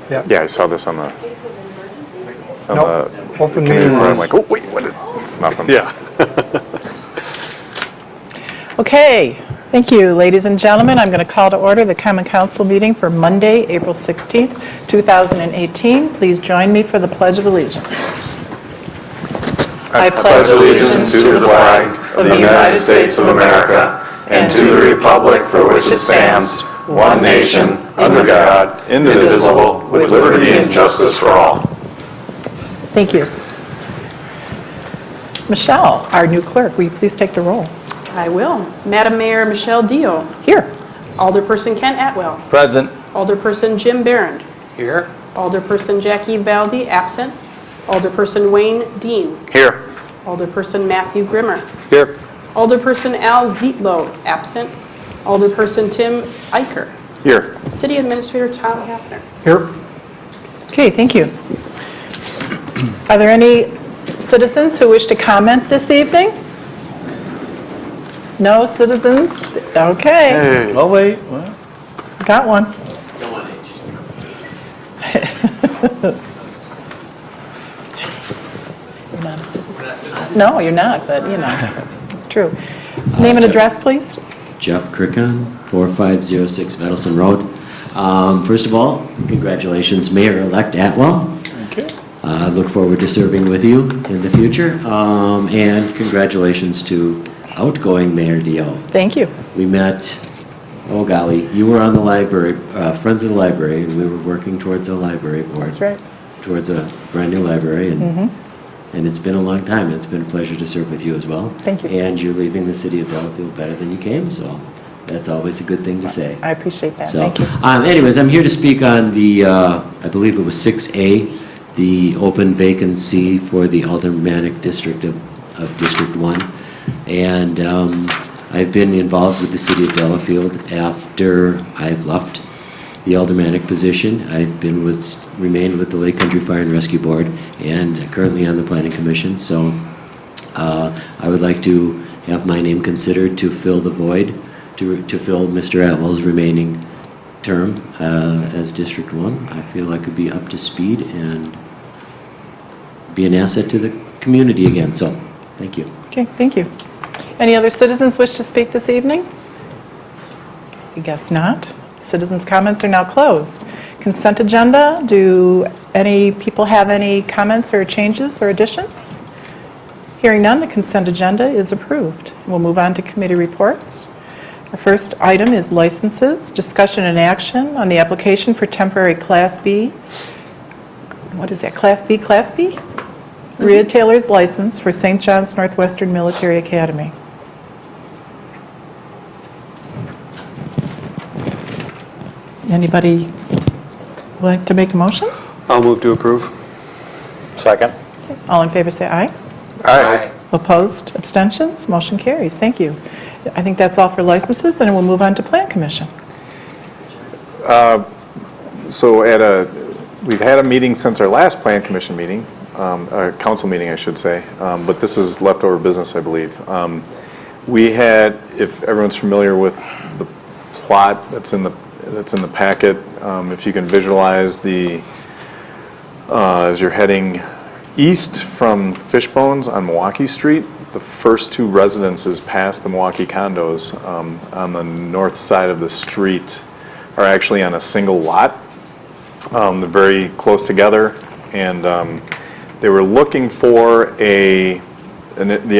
Yeah, I saw this on the Open committee meeting where I'm laws. like, oh, wait, what is, it's nothing. Yeah. Okay, thank you, ladies and gentlemen. I'm going to call to order the Common Council meeting for Monday, April 16th, 2018. Please join me for the Pledge of Allegiance. I pledge allegiance to the flag of the United States of America and to the republic for which it stands, one nation, under God, indivisible, with liberty and justice for all. Thank you. Michelle, our new clerk, will you please take the roll? I will. Madam Mayor Michelle Dio. Here. Alderperson Kent Atwell. Present. Alderperson Jim Barron. Here. Alderperson Jackie Valdi, absent. Alderperson Wayne Dean. Here. Alderperson Matthew Grimmer. Here. Alderperson Al Zietlow, absent. Alderperson Tim Eicher. Here. City Administrator Tom Hafner. Here. Okay, thank you. Are there any citizens who wish to comment this evening? No citizens? Okay, Oh, wait. What? got one. You're not a citizen. No, you're not, but you know, it's true. Name and address, please. Jeff Crickon, 4506 Vedelson Road. First of all, congratulations, Mayor-elect Atwell. Okay. I look forward to serving with you in the future. And congratulations to outgoing Mayor Dio. Thank you. We met, oh golly, you were on the library, Friends of the Library, and we were working towards a library board. That's right. Towards a brand new library, and it's been a long time, and it's been a pleasure to serve with you as well. Thank you. And you're leaving the city of Delafield better than you came, so that's always a good thing to say. I appreciate that. So, Thank you. anyways, I'm here to speak on the, I believe it was 6A, the open vacancy for the aldermanic district of District 1. And I've been involved with the city of Delafield after I've left the aldermanic position. I've remained with the Lake Country Fire and Rescue Board and currently on the Planning Commission. So I would like to have my name considered to fill the void, to fill Mr. Atwell's remaining term as District 1. I feel I could be up to speed and be an asset to the community again. So thank you. Okay, thank you. Any other citizens wish to speak this evening? I guess not. Citizens' comments are now closed. Consent agenda, do any people have any comments or changes or additions? Hearing none, the consent agenda is approved. We'll move on to committee reports. Our first item is licenses, discussion and action on the application for temporary Class B. What is that, Class B, Class B? Retailer's license for St. John's Northwestern Military Academy. Anybody like to make a motion? I'll move to approve. Second. All in favor say aye. Aye. Opposed, abstentions, motion carries. Thank you. I think that's all for licenses, and we'll move on to Plan Commission. So we've had a meeting since our last Plan Commission meeting, a council meeting, I should say, but this is leftover business, I believe. We had, if everyone's familiar with the plot that's in the packet, if you can visualize as you're heading east from Fishbones on Milwaukee Street, the first two residences past the Milwaukee condos on the north side of the street are actually on a single lot. They're very close together, and they were looking for the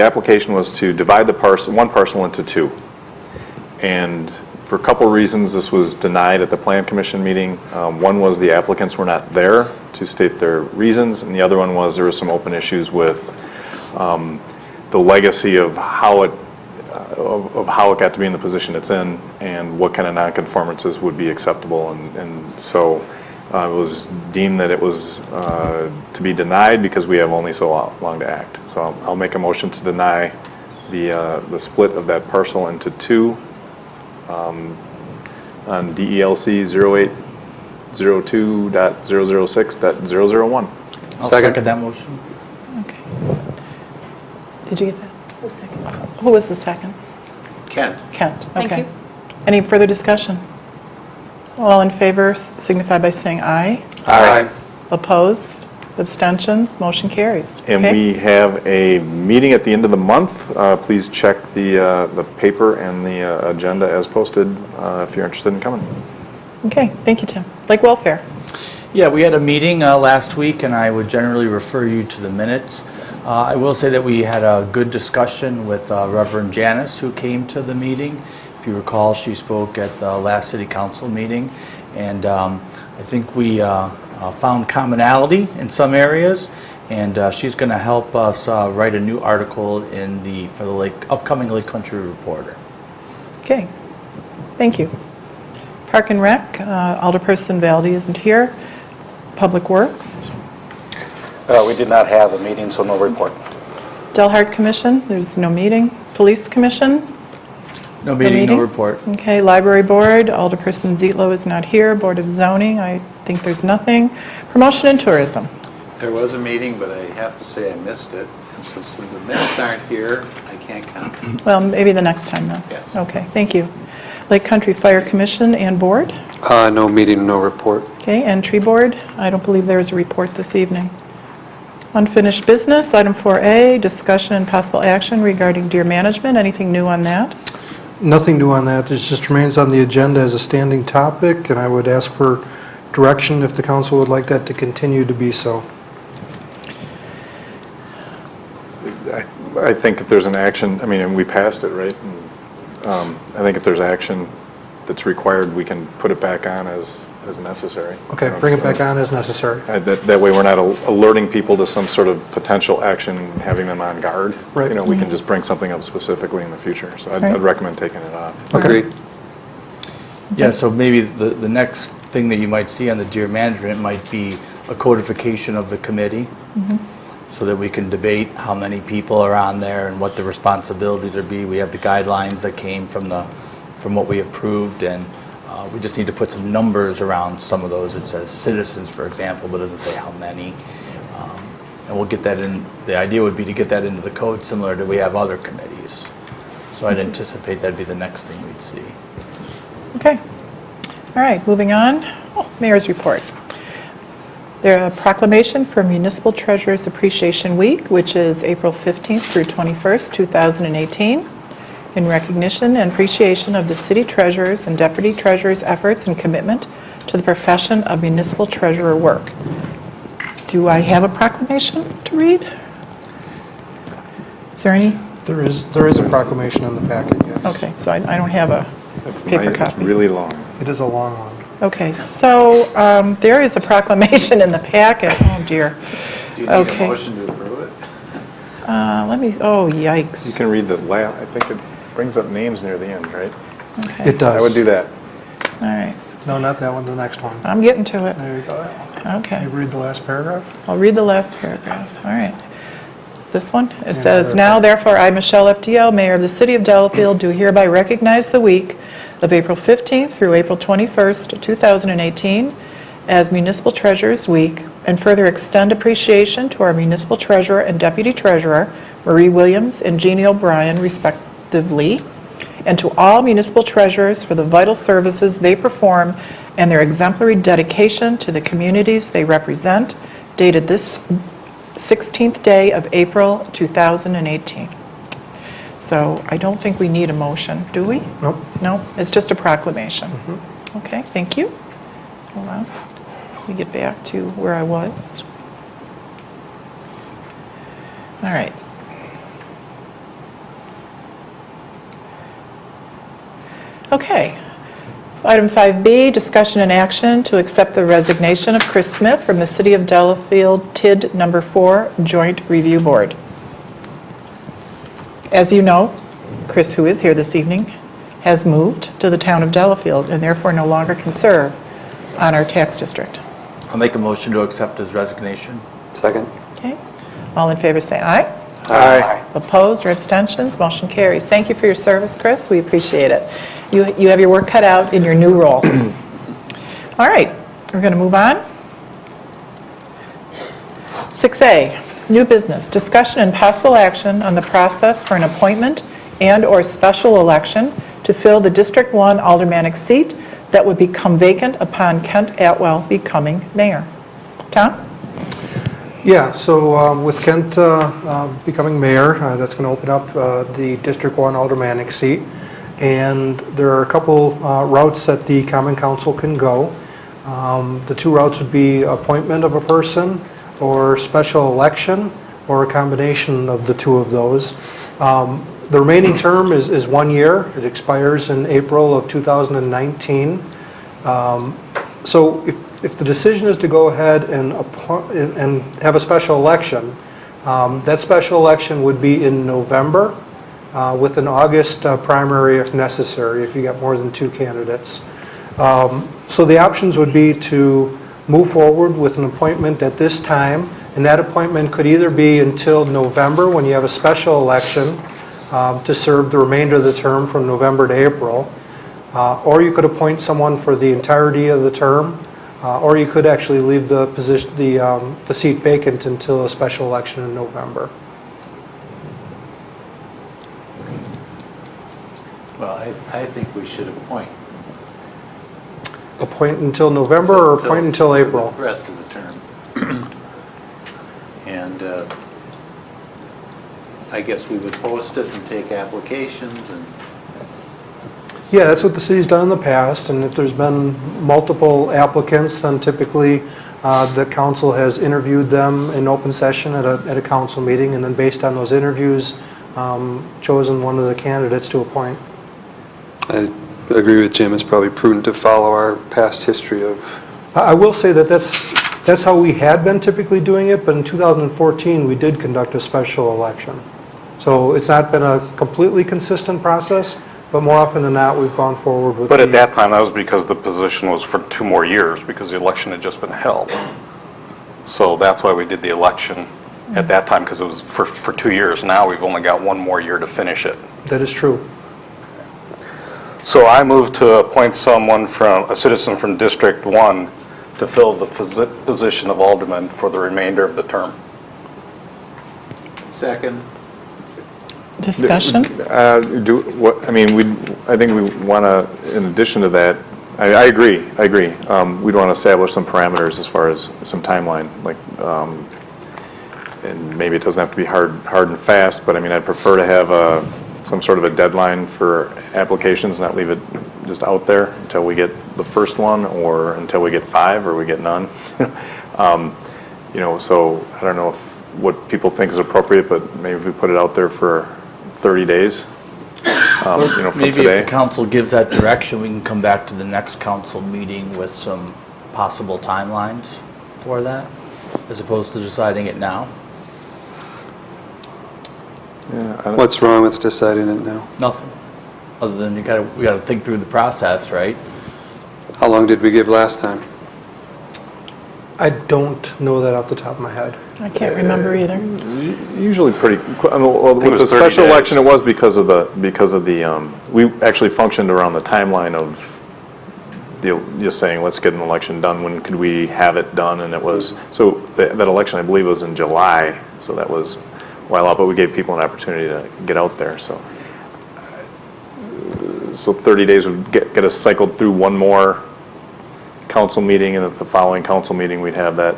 application was to divide one parcel into two. And for a couple reasons, this was denied at the Plan Commission meeting. One was the applicants were not there to state their reasons, and the other one was there were some open issues with the legacy of how it got to be in the position it's in, and what kind of nonconformances would be acceptable, and so it was deemed that it was to be denied because we have only so long to act. So I'll make a motion to deny the split of that parcel into two on DELC 0802.006.001. I'll second that motion. Okay. Did you get that? Who was second? Who was the second? Kent. Kent, Thank okay. you. Any further discussion? All in favor signify by saying aye. Aye. Opposed? Abstentions? Motion carries. And Okay. we have a meeting at the end of the month. Please check the paper and the agenda as posted if you're interested in coming. Okay, thank you, Tim. Lake Welfare. Yeah, we had a meeting last week, and I would generally refer you to the minutes. I will say that we had a good discussion with Reverend Janice, who came to the meeting. If you recall, she spoke at the last city council meeting, and I think we found commonality in some areas, and she's going to help us write a new article for the upcoming Lake Country Reporter. Okay, thank you. Park and Rec, Alderperson Valdy isn't here. Public Works, We did not have a meeting, so no report. Delhart Commission, there's no meeting. Police Commission, No meeting, no report. Okay, Library Board, Alderperson Zietlow is not here. Board of Zoning, I think there's nothing. Promotion and Tourism. There was a meeting, but I have to say I missed it. And so since the minutes aren't here, I can't comment. Well, maybe the next time, though. Yes. Okay, thank you. Lake Country Fire Commission and Board. No meeting, no report. Okay, and Tree Board, I don't believe there is a report this evening. Unfinished business, item 4A, discussion and possible action regarding deer management. Anything new on that? Nothing new on that. It just remains on the agenda as a standing topic, and I would ask for direction if the council would like that to continue to be so. I think if there's an action, I mean, and we passed it, right? And, I think if there's action that's required, we can put it back on as necessary. Okay, bring it back on as necessary. That way we're not alerting people to some sort of potential action, and having them on guard. Right. You know, we can just bring something up specifically in the future. So Right. I'd recommend taking it off. Okay. Yeah, so maybe the next thing that you might see on the deer management might be a codification of the committee, so that we can debate how many people are on there and what the responsibilities are be. We have the guidelines that came from what we approved, and we just need to put some numbers around some of those. It says citizens, for example, but it doesn't say how many. And we'll get that in. The idea would be to get that into the code similar to we have other committees. So I'd anticipate that'd be the next thing we'd see. Okay. All right, moving on. Oh, Mayor's report. There a proclamation for Municipal Treasurers Appreciation Week, which is April 15th through 21st, 2018, in recognition and appreciation of the city treasurers and deputy treasurers' efforts and commitment to the profession of municipal treasurer work. Do I have a proclamation to read? Is there any? There is a proclamation in the packet, yes. Okay, so I don't have a It's paper nice, it's copy. really long. It is a long one. Okay, so there is a proclamation in the packet. Oh, dear. Do you need Okay. a motion to approve it? Oh, yikes. You can read the I think it brings up names near the end, right? Okay, It does. I would do that. all right. No, not that one, the next one. I'm getting to it. There you go. Okay, You read the last paragraph? I'll read the last paragraph. All right. This one? It Yeah, says, there. "Now therefore I, Michelle FDL, Mayor of the City of Delafield, do hereby recognize the week of April 15th through April 21st, 2018 as Municipal Treasurers Week, and further extend appreciation to our Municipal Treasurer and Deputy Treasurer, Marie Williams and Jeannie O'Brien, respectively, and to all municipal treasurers for the vital services they perform and their exemplary dedication to the communities they represent, dated this 16th day of April 2018. So I don't think we need a motion, do we? Nope. No, it's just a proclamation. Okay, thank you. Hold on. Let me get back to where I was. All right. Okay. Item 5B, discussion and action to accept the resignation of Chris Smith from the City of Delafield TID Number 4 Joint Review Board. As you know, Chris, who is here this evening, has moved to the town of Delafield and therefore no longer can serve on our tax district. I'll make a motion to accept his resignation. Second. Okay? All in favor say aye. Aye. Opposed or abstentions? Motion carries. Thank you for your service, Chris. We appreciate it. You have your work cut out in your new role. All right, we're going to move on. 6A, new business, discussion and possible action on the process for an appointment and/or special election to fill the District 1 aldermanic seat that would become vacant upon Kent Atwell becoming mayor. Tom? Yeah, so with Kent becoming mayor, that's going to open up the District 1 aldermanic seat. And there are a couple routes that the Common Council can go. The two routes would be appointment of a person or special election or a combination of the two of those. The remaining term is 1 year. It expires in April of 2019. So if the decision is to go ahead and have a special election, that special election would be in November with an August primary if necessary, if you got more than 2 candidates. So the options would be to move forward with an appointment at this time, and that appointment could either be until November when you have a special election to serve the remainder of the term from November to April, or you could appoint someone for the entirety of the term, or you could actually leave the position, the seat vacant until a special election in November. Well, I think we should appoint. Appoint until November or appoint until April? The rest of the term. And I guess we would post it and take applications and... Yeah, that's what the city's done in the past, and if there's been multiple applicants, then typically the council has interviewed them in open session at a council meeting, and then based on those interviews, chosen one of the candidates to appoint. I agree with Jim. It's probably prudent to follow our past history of... I will say that that's how we had been typically doing it, but in 2014 we did conduct a special election. So it's not been a completely consistent process, but more often than not we've gone forward with But at that time, that was because the position was for 2 more years, because the election had just been held. So that's why we did the election at that time, because it was for 2 years. Now we've only got 1 more year to finish it. That is true. So I move to appoint someone a citizen from District 1 to fill the position of alderman for the remainder of the term. Second. Discussion? I think we want to, in addition to that, I agree. We'd want to establish some parameters as far as some timeline, like, and maybe it doesn't have to be hard and fast, but I mean, I'd prefer to have some sort of a deadline for applications, not leave it just out there until we get the first one, or until we get 5, or we get none. So I don't know what people think is appropriate, but maybe if we put it out there for 30 days, from Maybe today. if the council gives that direction, we can come back to the next council meeting with some possible timelines for that, as opposed to deciding it now. Yeah, What's wrong with deciding it now? Nothing, other than we gotta think through the process, right? How long did we give last time? I don't know that off the top of my head. I can't remember either. Usually pretty quick. Well, with it the was 30 special days. election, it was because of the, we actually functioned around the timeline of just saying, let's get an election done. When could we have it done? And it was, so that election, I believe, was in July. So that was a while out, but we gave people an opportunity to get out there. So 30 days would get us cycled through 1 more council meeting, and at the following council meeting, we'd have that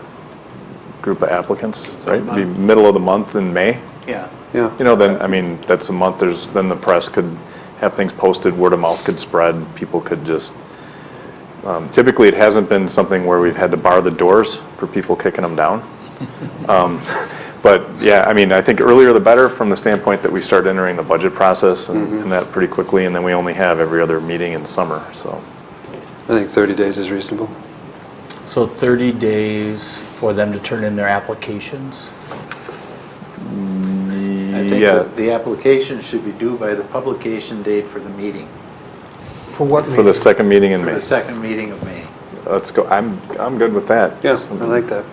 group of applicants, right? It'd be middle of the month in May. Yeah. Yeah. Then, I mean, that's a month, then the press could have things posted, word of mouth could spread, people could just, typically it hasn't been something where we've had to bar the doors for people kicking them down. But yeah, I mean, I think earlier the better, from the standpoint that we start entering the budget process and that pretty quickly, and then we only have every other meeting in summer, so. I think 30 days is reasonable. So 30 days for them to turn in their applications? I think Yeah. that the application should be due by the publication date for the meeting, For what For meeting? the second meeting in for May. the second meeting of May. Let's go, I'm good with that. Yeah, I like that.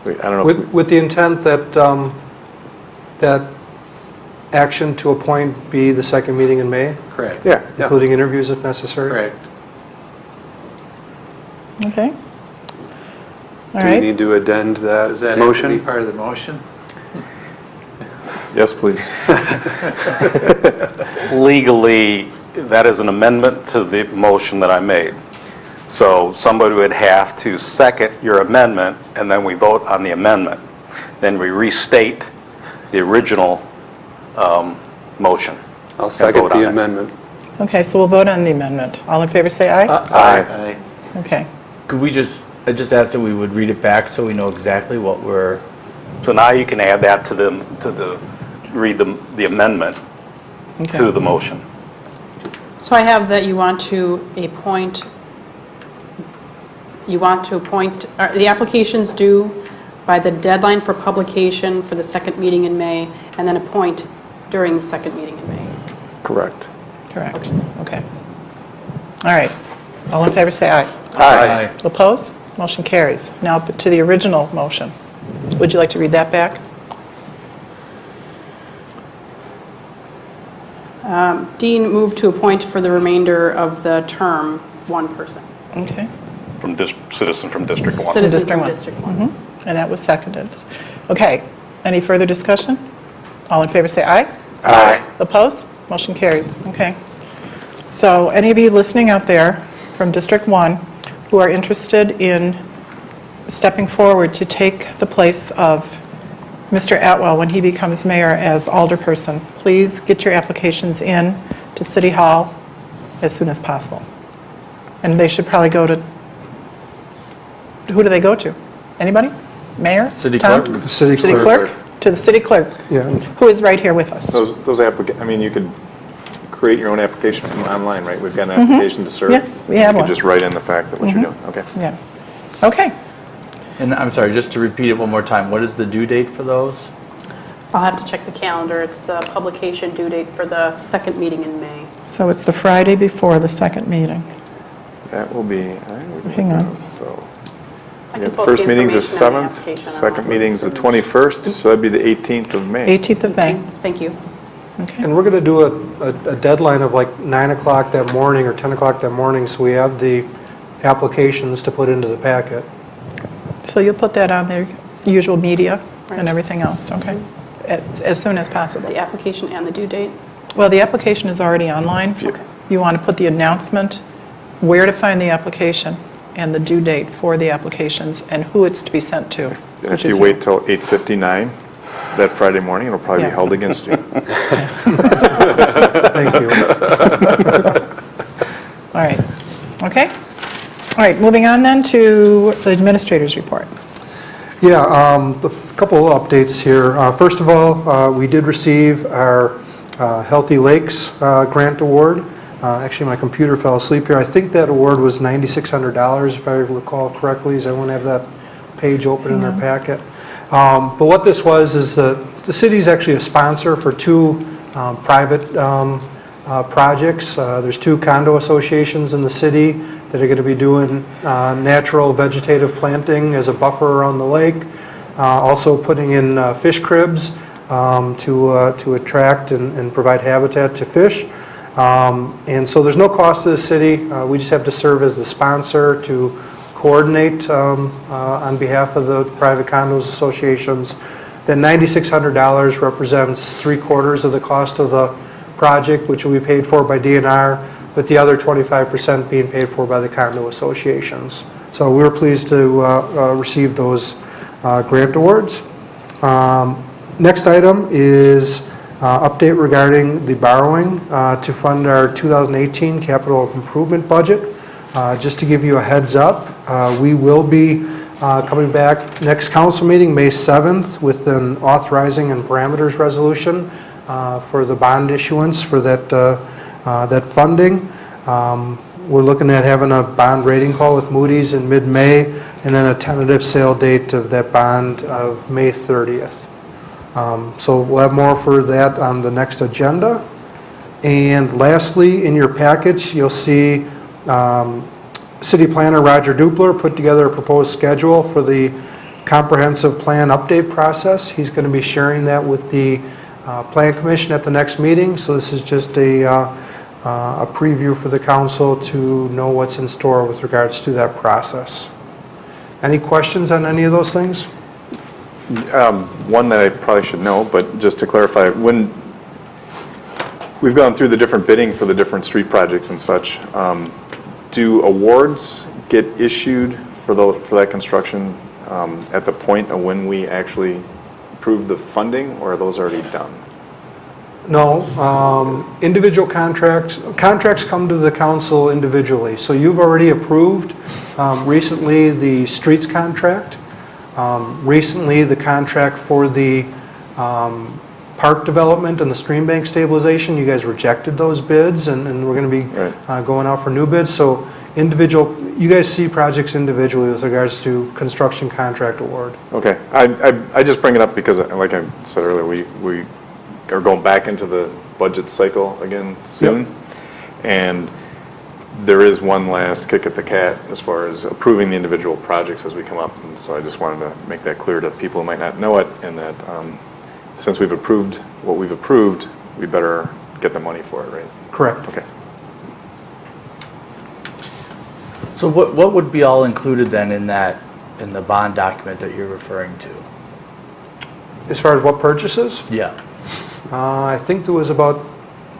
I don't know. if With the intent that, that action to appoint be the second meeting in May, Correct. Yeah. including interviews if necessary? Correct. Okay. All Do we right. need to addend that Does that have to be motion? part of the motion? Yes, please. Legally, that is an amendment to the motion that I made. So somebody would have to second your amendment, and then we vote on the amendment. Then we restate the original motion. I'll and second vote on the it. amendment. Okay, so we'll vote on the amendment. All in favor, say aye. Aye. Okay. Could we I just asked that we would read it back so we know exactly what we're, So now you can add that read the amendment Okay. to the motion. So I have that you want to appoint, the applications due by the deadline for publication for the second meeting in May, and then appoint during the second meeting in May. Correct. Correct. Okay. All right. All in favor, say aye. Aye. Opposed? Motion carries. Now to the original motion. Would you like to read that back? Dean moved to appoint for the remainder of the term one person. Okay. Citizen from District 1. Citizen District from one. District 1. And that was seconded. Okay. Any further discussion? All in favor, say aye. Aye. Opposed? Motion carries. Okay. So any of you listening out there from District 1 who are interested in stepping forward to take the place of Mr. Atwell when he becomes mayor as alderperson, please get your applications in to City Hall as soon as possible. And they should probably go to, who do they go to? Anybody? Mayor? City Tom? clerk? The city City clerk. clerk? To the city clerk, Yeah. who is right here with us. I mean, you could create your own application from online, right? We've got an application to serve. Yeah, we have You one. could just write in the fact that what you're doing. Okay. Yeah. Okay. And I'm sorry, just to repeat it one more time, what is the due date for those? I'll have to check the calendar. It's the publication due date for the second meeting in May. So it's the Friday before the second meeting. That will be, Hang on. so. I Yeah, can the post first the meeting's the information on the 7th, application. second meeting's the 21st, so that'd be the 18th of May. 18th of May. Thank you. Okay. And we're going to do a deadline of like 9 o'clock that morning or 10 o'clock that morning, so we have the applications to put into the packet. So you'll put that on their usual media and Right. everything else, okay? As soon as possible. The application and the due date. Well, the application is already online. Okay. You want to put the announcement, where to find the application, and the due date for the applications, and who it's to be sent to. And which if you is wait till 8:59 that Friday morning, it'll probably be Yeah. held against you. Thank you. All right. Okay? All right, moving on then to the administrator's report. Yeah, a couple of updates here. First of all, we did receive our Healthy Lakes Grant Award. Actually, my computer fell asleep here. I think that award was $9,600, if I recall correctly. Does everyone have that page open in their packet? But what this was is the city's actually a sponsor for two private projects. There's two condo associations in the city that are going to be doing natural vegetative planting as a buffer around the lake. Also putting in fish cribs to attract and provide habitat to fish. And so there's no cost to the city. We just have to serve as the sponsor to coordinate on behalf of the private condos associations. Then $9,600 represents 3/4 of the cost of the project, which will be paid for by DNR, with the other 25% being paid for by the condo associations. So we were pleased to receive those grant awards. Next item is update regarding the borrowing to fund our 2018 capital improvement budget. Just to give you a heads up, we will be coming back next council meeting, May 7th, with an authorizing and parameters resolution for the bond issuance for that funding. We're looking at having a bond rating call with Moody's in mid-May, and then a tentative sale date of that bond of May 30th. So we'll have more for that on the next agenda. And lastly, in your packets, you'll see City Planner Roger Dupler put together a proposed schedule for the comprehensive plan update process. He's going to be sharing that with the Plan Commission at the next meeting. So this is just a preview for the council to know what's in store with regards to that process. Any questions on any of those things? One that I probably should know, but just to clarify, when we've gone through the different bidding for the different street projects and such. Do awards get issued for that construction at the point of when we actually approve the funding, or are those already done? No, individual contracts come to the council individually. So you've already approved recently the streets contract, recently the contract for the park development and the stream bank stabilization. You guys rejected those bids, and we're going to be going out for new bids. So you guys see projects individually with regards to construction contract award. Okay, I just bring it up because, like I said earlier, we are going back into the budget cycle again soon. Yep. And there is one last kick at the cat as far as approving the individual projects as we come up. And so I just wanted to make that clear to people who might not know it, and that since we've approved what we've approved, we better get the money for it, right? Correct. Okay. So what would be all included then in the bond document that you're referring to? As far as what purchases? Yeah. I think there was about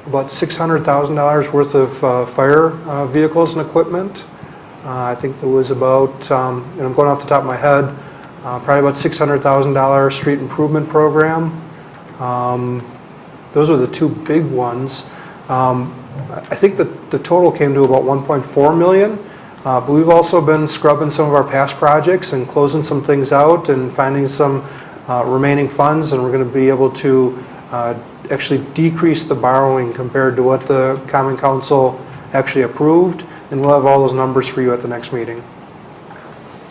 $600,000 worth of fire vehicles and equipment. I think there was about, and I'm going off the top of my head, probably about $600,000 street improvement program. Those were the two big ones. I think that the total came to about 1.4 million. But we've also been scrubbing some of our past projects and closing some things out and finding some remaining funds, and we're going to be able to actually decrease the borrowing compared to what the Common Council actually approved, and we'll have all those numbers for you at the next meeting.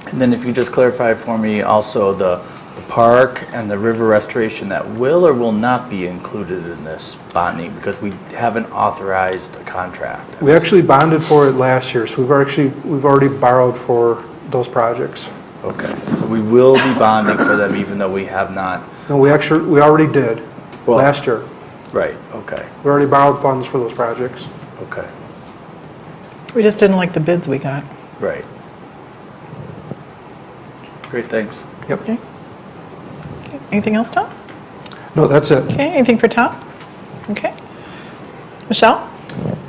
And then if you just clarify for me also the park and the river restoration, that will or will not be included in this bonding, because we haven't authorized a contract. We actually bonded for it last year, so we've already borrowed for those projects. Okay. So we will be bonding for them even though we have not. No, we already did last year. Right, okay. We already borrowed funds for those projects. Okay. We just didn't like the bids we got. Right. Great, thanks. Yep. Okay. Anything else, Tom? No, that's it. Okay, anything for Tom? Okay. Michelle?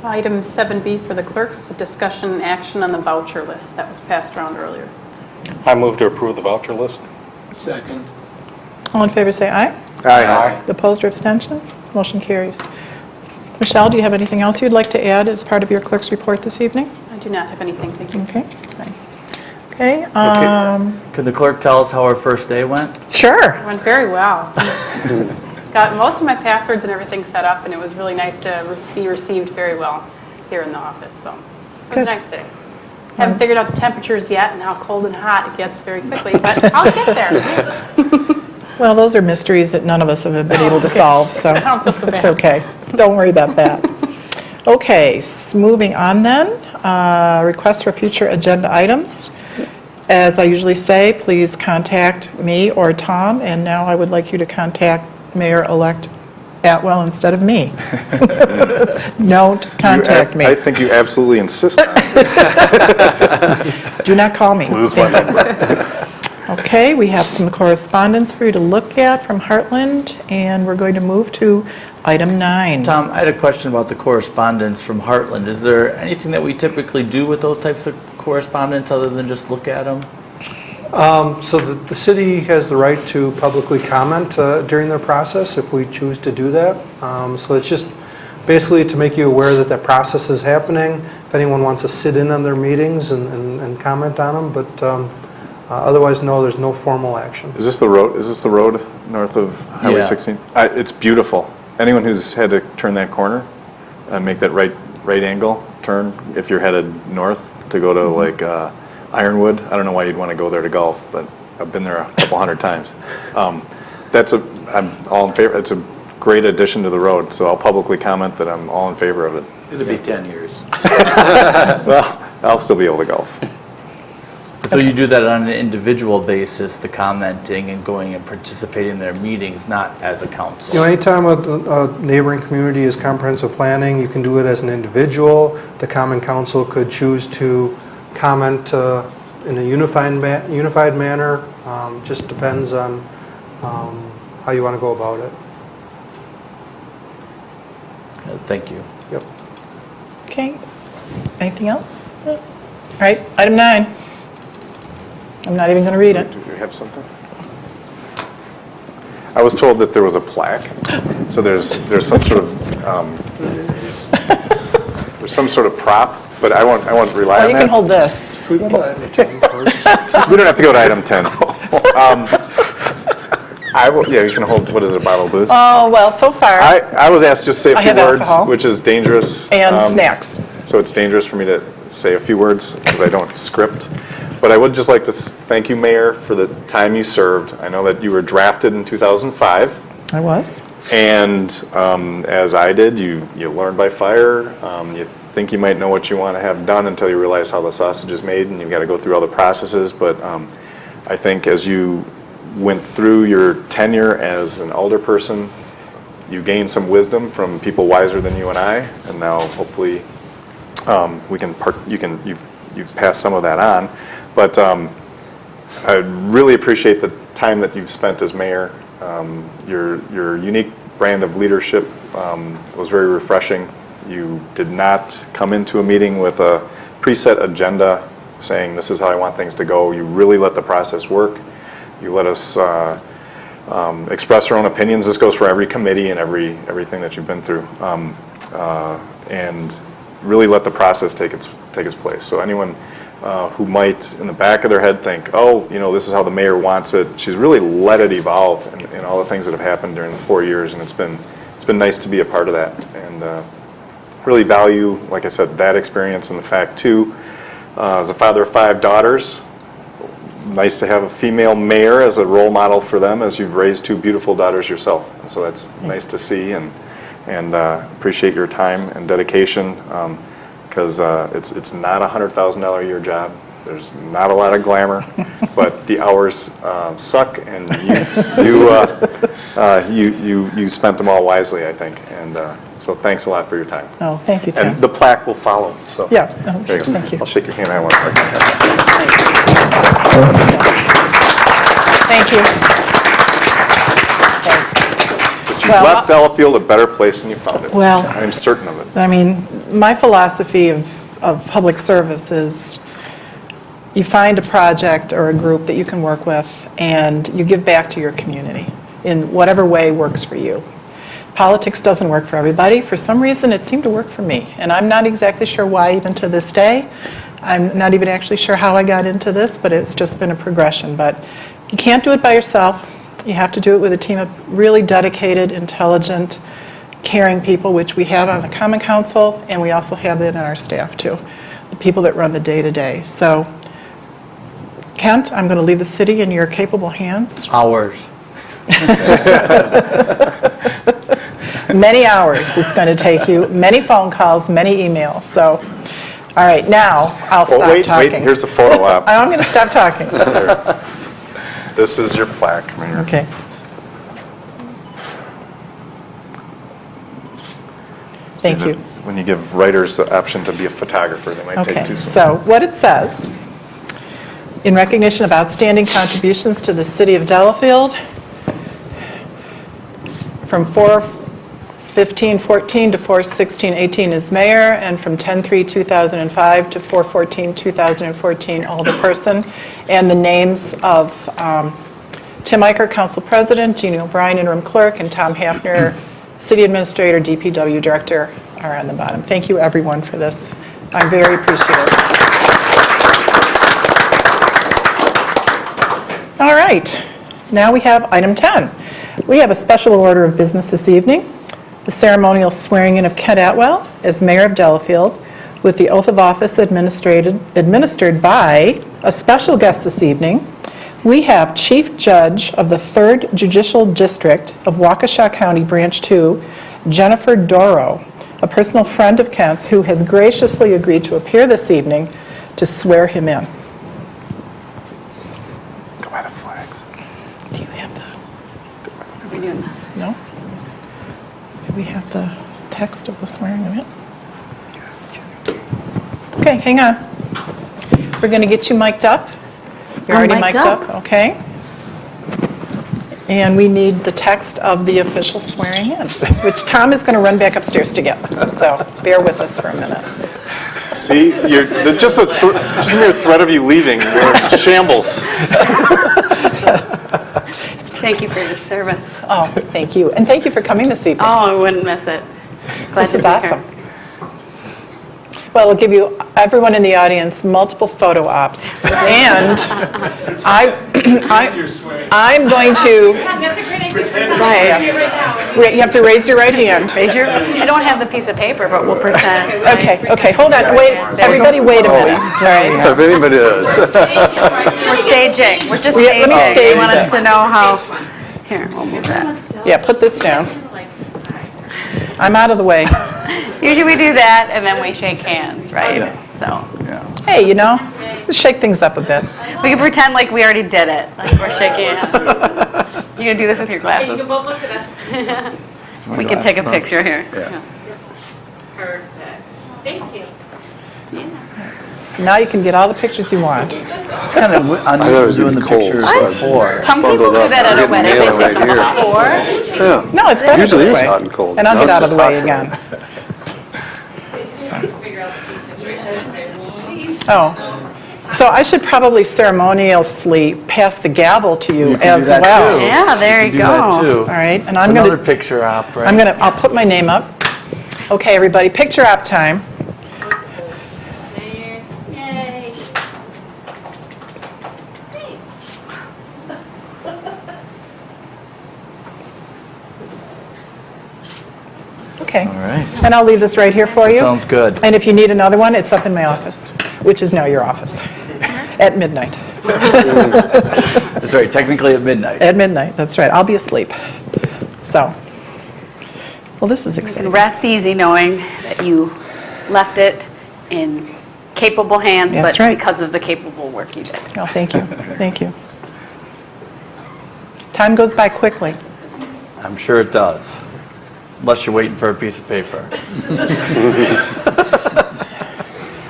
Item 7B for the clerks, a discussion and action on the voucher list that was passed around earlier. I move to approve the voucher list. Second. All in favor say aye. Aye. Opposed or abstentions? Motion carries. Michelle, do you have anything else you'd like to add as part of your clerk's report this evening? I do not have anything, thank you. Okay. Okay. Can the clerk tell us how our first day went? Sure. It went very well. Got most of my passwords and everything set up, and it was really nice to be received very well here in the office, so it was a nice day. Haven't figured out the temperatures yet and how cold and hot it gets very quickly, but I'll get there. Well, those are mysteries that none of us have been able to solve, so I don't feel so it's bad. okay. Don't worry about that. Okay, moving on then. Requests for future agenda items. As I usually say, please contact me or Tom, and now I would like you to contact Mayor-elect Atwell instead of me. Don't contact me. I think you absolutely insist on it. Do not call me. Lose my number. Okay, we have some correspondence for you to look at from Heartland, and we're going to move to item 9. Tom, I had a question about the correspondence from Heartland. Is there anything that we typically do with those types of correspondence other than just look at them? So the city has the right to publicly comment during their process if we choose to do that. So it's just basically to make you aware that process is happening, if anyone wants to sit in on their meetings and comment on them, but otherwise, no, there's no formal action. Is this the road north of Highway Yeah. 16? It's beautiful. Anyone who's had to turn that corner and make that right angle turn, if you're headed north to go to like Ironwood, I don't know why you'd want to go there to golf, but I've been there a couple hundred times. I'm all in favor. It's a great addition to the road, so I'll publicly comment that I'm all in favor of it. It'll be 10 years. Well, I'll still be able to golf. So you do that on an individual basis, the commenting and going and participating in their meetings, not as a council? You know, anytime a neighboring community is comprehensive planning, you can do it as an individual. The Common Council could choose to comment in a unified manner. Just depends on how you want to go about it. thank you. Yep. Okay. Anything else? All right, item 9. I'm not even going to read it. Do you have something? I was told that there was a plaque, so there's some sort of there's some sort of prop, but I won't rely Oh, on you that. can hold this. We go to item 10 first. We don't have to go to item 10. I will. Yeah, you can hold. What is it? A bottle of booze. Oh, well, so far, I was asked just say a I few have words, alcohol. which is dangerous. and snacks. So it's dangerous for me to say a few words because I don't script. But I would just like to thank you, Mayor, for the time you served. I know that you were drafted in 2005. I was. And as I did, you learn by fire. You think you might know what you want to have done until you realize how the sausage is made, and you've got to go through all the processes. But I think as you went through your tenure as an alderperson, you gained some wisdom from people wiser than you and I, and now hopefully you've passed some of that on. But I really appreciate the time that you've spent as mayor. Your unique brand of leadership was very refreshing. You did not come into a meeting with a preset agenda saying this is how I want things to go. You really let the process work. You let us express our own opinions. This goes for every committee and everything that you've been through, and really let the process take its place. So anyone who might in the back of their head think, oh, this is how the mayor wants it, she's really let it evolve in all the things that have happened during the 4 years, and it's been nice to be a part of that, and really value, like I said, that experience, and the fact too, as a father of 5 daughters, nice to have a female mayor as a role model for them, as you've raised 2 beautiful daughters yourself. And so that's nice to see, and appreciate your time and dedication, because it's not a $100,000 a year job. There's not a lot of glamour, but the hours suck, and you spent them all wisely, I think. And so thanks a lot for your time. Oh, thank you, Tim. And the plaque will follow. So Yeah, there you go. thank you. I'll shake your hand. I want to. Thank you. Thanks. But you Well, left Delafield a better place than you found it. Well- I'm certain of it. I mean, my philosophy of public service is you find a project or a group that you can work with, and you give back to your community in whatever way works for you. Politics doesn't work for everybody. For some reason, it seemed to work for me, and I'm not exactly sure why even to this day. I'm not even actually sure how I got into this, but it's just been a progression. But you can't do it by yourself. You have to do it with a team of really dedicated, intelligent, caring people, which we have on the Common Council, and we also have it in our staff too, the people that run the day-to-day. So, Kent, I'm going to leave the city in your capable hands. Hours. Many hours it's going to take you, many phone calls, many emails. So, all right, now I'll stop Wait, talking. here's the photo op. I'm going to stop talking. This is your plaque, Mayor. Okay. Thank See, you. When you give writers the option to be a photographer, they might take Okay, too soon. so what it says, in recognition of outstanding contributions to the city of Delafield, from 4/15/14 to 4/16/18 as mayor, and from 10/3/2005 to 4/14/2014 alderperson, and the names of Tim Eicher, council president, Jeannie O'Brien, interim clerk, and Tom Hafner, city administrator, DPW director, are on the bottom. Thank you, everyone, for this. I'm very appreciative. All right, now we have item 10. We have a special order of business this evening, the ceremonial swearing in of Kent Atwell as mayor of Delafield, with the oath of office administered by a special guest this evening. We have Chief Judge of the 3rd Judicial District of Waukesha County, Branch 2, Jennifer Doro, a personal friend of Kent's who has graciously agreed to appear this evening to swear him in. Go by the flags. Do you have the, Are we doing that? no? Do we have the text of the swearing him in? Okay, hang on. We're going to get you mic'd up. You're I'm already mic'd mic'd up. up, okay? And we need the text of the official swearing in, which Tom is going to run back upstairs to get. So bear with us for a minute. See, just a mere threat of you leaving, we're in shambles. Thank you for your service. Oh, thank you. And thank you for coming this evening. Oh, I wouldn't miss it. Glad This to is be awesome. here. Well, we'll give you, everyone in the audience, multiple photo ops. And I'm going to... You have to raise your right hand. I don't have the piece of paper, but we'll pretend. Okay, hold on, wait, everybody wait a minute. If anybody does. We're staging. We're just Let me staging. stage They want us this. to know how. Here, we'll move that. Yeah, put this down. I'm out of the way. Usually we do that and then we shake hands, right? So Hey, let's shake things up a bit. we can pretend like we already did it, like we're shaking hands. You gonna do this with your glasses? You can both look at us. We can take a picture here. Perfect. Thank you. So now you can get all the pictures you want. It's kind of thought it unusual was doing the cold, pictures so I- before. Some people do that at a wedding. They Nail it take them right before. Yeah. No, it's better Usually this it's way. hot and cold. And I'll Now get it's out of just the way hot again. Figure out the situation. Oh, so I should probably ceremoniously pass the gavel to you You can as do that well. too. Yeah, there you do that go. too. All right, and It's I'm another gonna, picture op, right? I'll put my name up. Okay, everybody, picture op time. Yay. Okay. All right. And I'll leave this right here for you. Sounds good. And if you need another one, it's up in my office, which is now your office, at midnight. That's right, technically at midnight. At midnight, that's right. I'll be asleep. So, well, this is You can exciting. rest easy knowing that you left it in capable hands, That's but right. because of the capable work you did. Well, thank you, thank you. Time goes by quickly. I'm sure it does. Unless you're waiting for a piece of paper.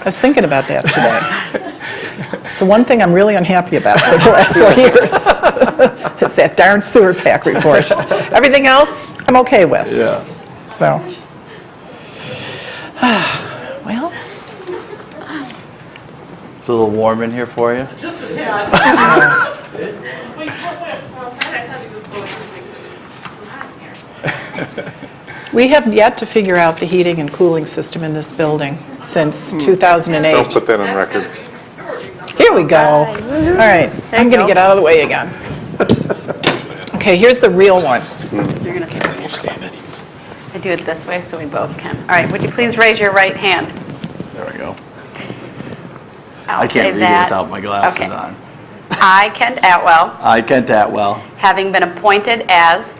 I was thinking about that today. It's the one thing I'm really unhappy about for the last 4 years. It's that darn sewer pack report. Everything else, I'm okay with. Yeah. So, well, It's a little warm in here for you. Just a tad. Wait, outside I thought it was blowing because it was too hot in here. we have yet to figure out the heating and cooling system in this building since 2008. Don't put that on record. Here we go. All right, I'm going to get out of the way again. Okay, here's the real one. You're going to switch. I do it this way so we both can. All right, would you please raise your right hand? There we go. I'll I say can't read it that. without my glasses Okay. on. I, Kent Atwell, I, Kent Atwell, having been appointed as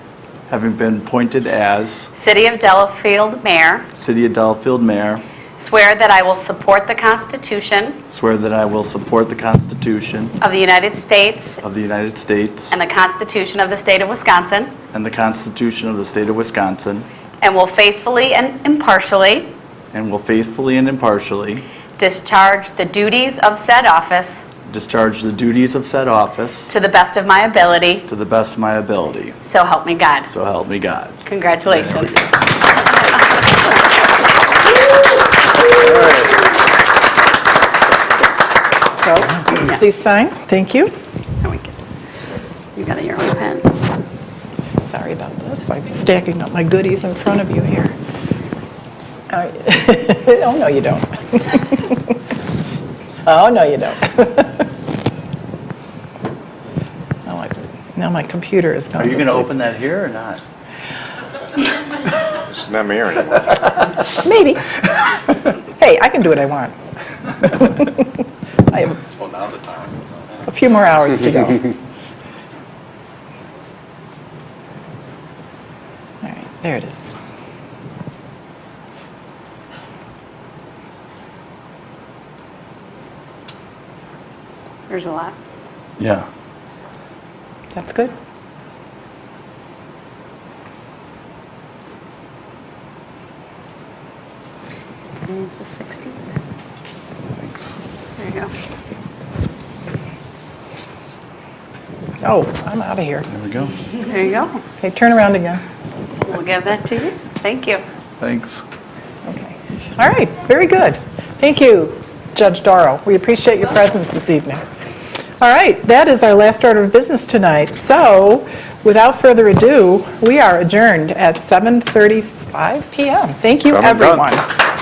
having been appointed as City of Delafield Mayor, City of Delafield Mayor, swear that I will support the Constitution swear that I will support the Constitution of the United States of the United States and the Constitution of the State of Wisconsin, and the Constitution of the State of Wisconsin, and will faithfully and impartially and will faithfully and impartially discharge the duties of said office discharge the duties of said office to the best of my ability, to the best of my ability. so help me God. So help me God. Congratulations. So, please sign. Thank you. There we go. You got your own pen. Sorry about this. I'm stacking up my goodies in front of you here. Oh, no, you don't. Oh, no, you don't. Now my computer is gone. Are you going to open that here or not? She's not me anymore. Maybe. Hey, I can do what I want. I have a few more hours to go. All right, there it is. There's a lot. Yeah. That's good. Today is the 16th. Thanks. There you go. Oh, I'm out of here. There we go. There you go. Okay, turn around again. We'll give that to you. Thank you. Thanks. Okay. All right, very good. Thank you, Judge Doro. We appreciate your presence this evening. All right, that is our last order of business tonight. So, without further ado, we are adjourned at 7:35 p.m. Thank you, Done and done. everyone.